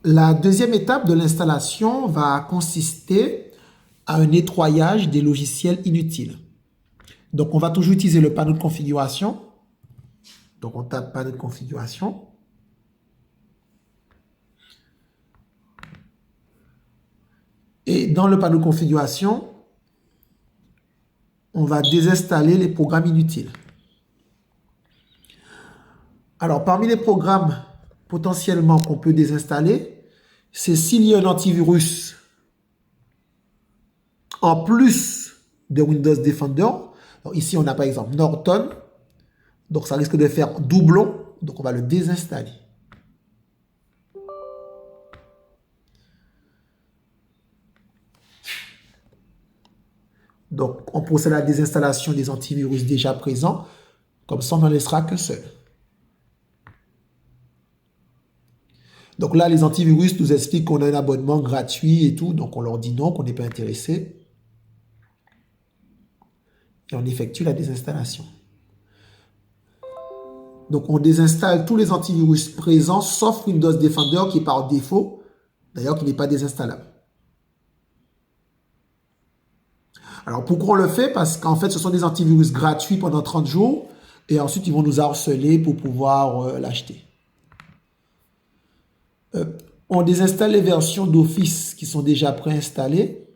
La deuxième étape de l'installation va consister à un nettoyage des logiciels inutiles. Donc, on va toujours utiliser le panneau de configuration. Donc, on tape panneau de configuration. Et dans le panneau de configuration, on va désinstaller les programmes inutiles. Alors, parmi les programmes potentiellement qu'on peut désinstaller, c'est s'il y a un antivirus en plus de Windows Defender. Donc, ici, on a par exemple Norton. Donc, ça risque de faire doublon. Donc, on va le désinstaller. Donc, on procède à la désinstallation des antivirus déjà présents. Comme ça, on n'en laissera qu'un seul. Donc là, les antivirus nous expliquent qu'on a un abonnement gratuit et tout. Donc, on leur dit non, qu'on n'est pas intéressé. Et on effectue la désinstallation. Donc, on désinstalle tous les antivirus présents, sauf Windows Defender qui est par défaut, d'ailleurs, qui n'est pas désinstallable. Alors, pourquoi on le fait? Parce qu'en fait, ce sont des antivirus gratuits pendant 30 jours et ensuite, ils vont nous harceler pour pouvoir l'acheter. On désinstalle les versions d'Office qui sont déjà préinstallées.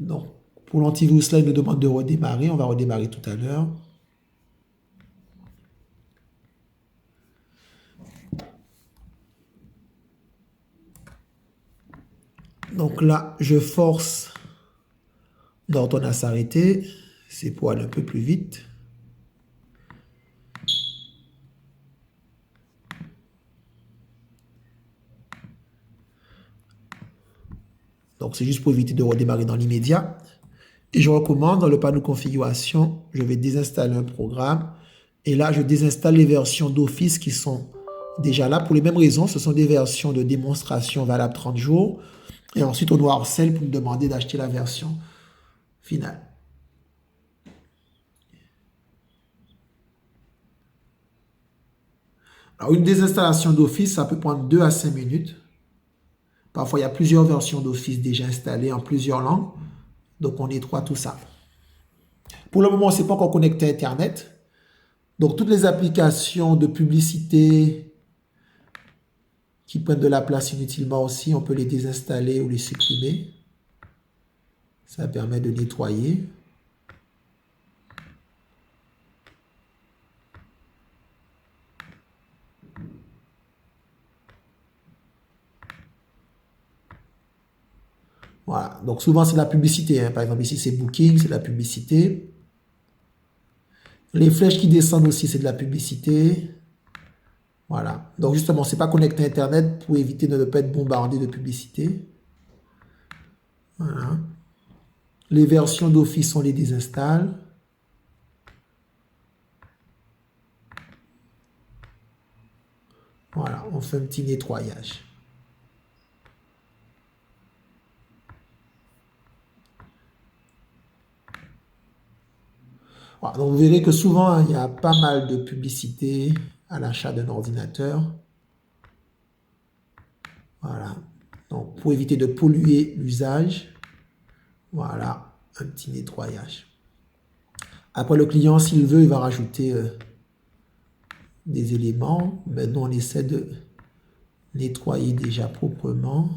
Donc, pour l'antivirus, là, il nous demande de redémarrer. On va redémarrer tout à l'heure. Donc là, je force Norton à s'arrêter. C'est pour aller un peu plus vite. Donc, c'est juste pour éviter de redémarrer dans l'immédiat. Et je recommande dans le panneau configuration, je vais désinstaller un programme. Et là, je désinstalle les versions d'Office qui sont déjà là. Pour les mêmes raisons, ce sont des versions de démonstration valables 30 jours. Et ensuite, on nous harcèle pour nous demander d'acheter la version finale. Alors, une désinstallation d'Office, ça peut prendre 2 à 5 minutes. Parfois, il y a plusieurs versions d'Office déjà installées en plusieurs langues. Donc, on nettoie tout ça. Pour le moment, on ne s'est pas encore connecté à Internet. Donc, toutes les applications de publicité qui prennent de la place inutilement aussi, on peut les désinstaller ou les supprimer. Ça permet de nettoyer. Voilà, donc souvent c'est la publicité. Par exemple, ici c'est Booking, c'est la publicité. Les flèches qui descendent aussi, c'est de la publicité. Voilà, donc justement, c'est pas connecté à Internet pour éviter de ne pas être bombardé de publicité. Voilà. Les versions d'Office, on les désinstalle. Voilà, on fait un petit nettoyage. Voilà, donc vous verrez que souvent, il y a pas mal de publicité à l'achat d'un ordinateur. Voilà, donc pour éviter de polluer l'usage, voilà, un petit nettoyage. Après, le client, s'il veut, il va rajouter des éléments. Maintenant, on essaie de nettoyer déjà proprement.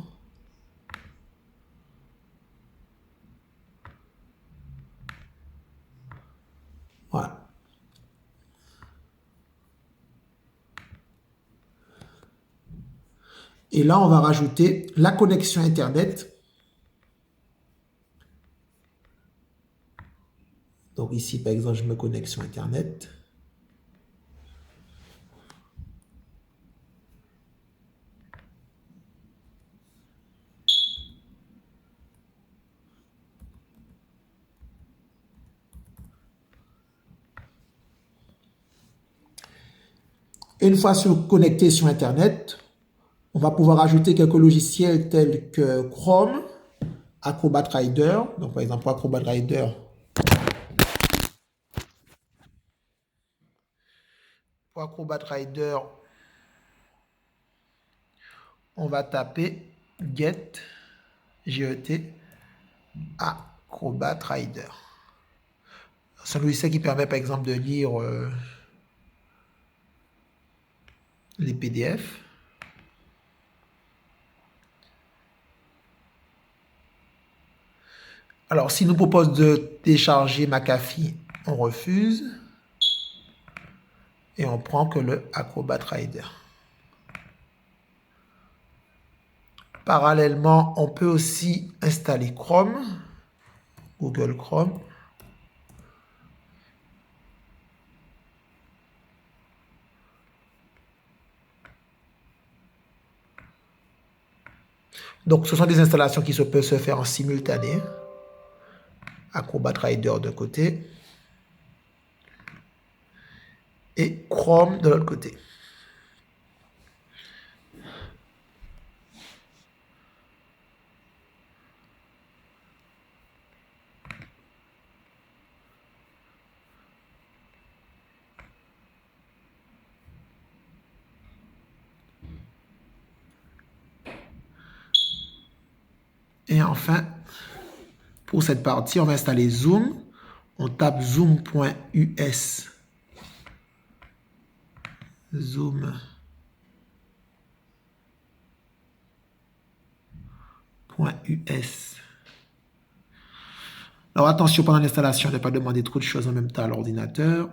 Voilà. Et là, on va rajouter la connexion Internet. Donc ici, par exemple, je me connecte sur Internet. Et une fois connecté sur Internet, on va pouvoir ajouter quelques logiciels tels que Chrome, Acrobat Rider. Donc, par exemple, pour Acrobat Rider, on va taper get, G-E-T, Acrobat Rider. C'est un logiciel qui permet, par exemple, de lire les PDF. Alors, s'il nous propose de télécharger McAfee, on refuse. Et on prend que le Acrobat Rider. Parallèlement, on peut aussi installer Chrome, Google Chrome. Donc, ce sont des installations qui peuvent se faire en simultané. Acrobat Rider d'un côté et Chrome de l'autre côté. Et enfin, pour cette partie, on va installer Zoom. On tape zoom.us. Zoom.us. Alors attention, pendant l'installation, ne pas demander trop de choses en même temps à l'ordinateur.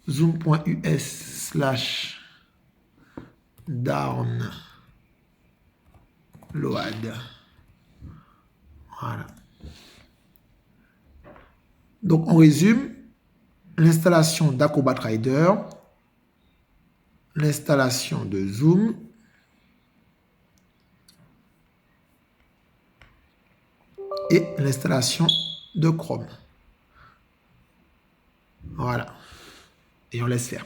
Zoom.us/download. Voilà. Donc, on résume l'installation d'Acrobat Rider, l'installation de Zoom, et l'installation de Chrome. Voilà. Et on laisse faire.